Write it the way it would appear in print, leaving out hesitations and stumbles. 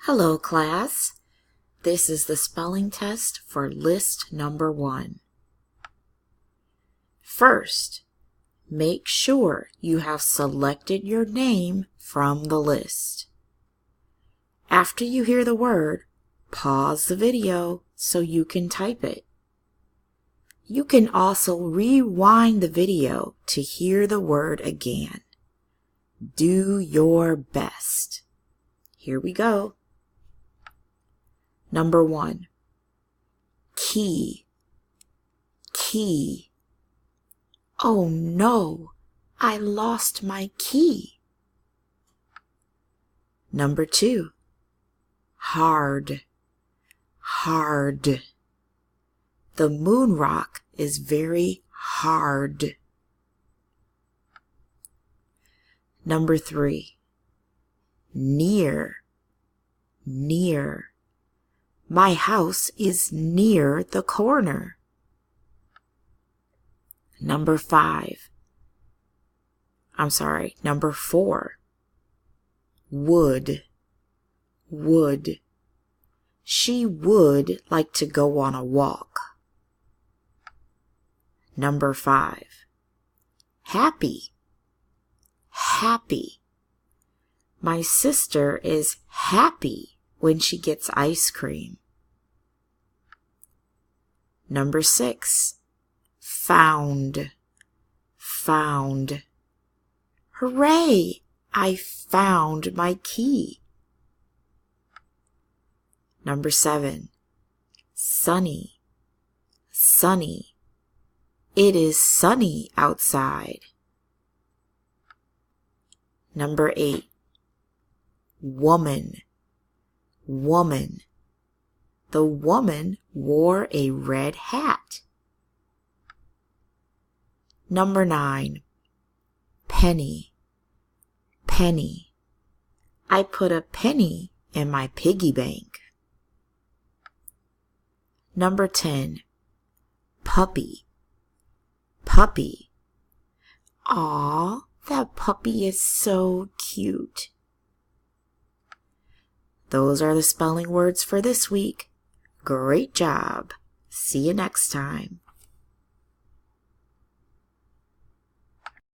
Hello, class. This is the spelling test for list number 1. First, make sure you have selected your name from the list. After you hear the word, pause the video so you can type it. You can also rewind the video to hear the word again. Do your best. Here we go. Number 1. Key. Key. Oh no, I lost my key. Number 2. Hard. Hard. The moon rock is very hard. Number 3. Near. Near. My house is near the corner. Number 4. Would. Would. She would like to go on a walk. Number 5. Happy. Happy. My sister is happy when she gets ice cream. Number 6. Found. Found. Hooray! I found my key. Number 7. Sunny. Sunny. It is sunny outside. Number 8. Woman. Woman. The woman wore a red hat. Number 9. Penny. Penny. I put a penny in my piggy bank. Number 10. Puppy. Puppy. Aw, that puppy is so cute. Those are the spelling words for this week. Great job. See you next time.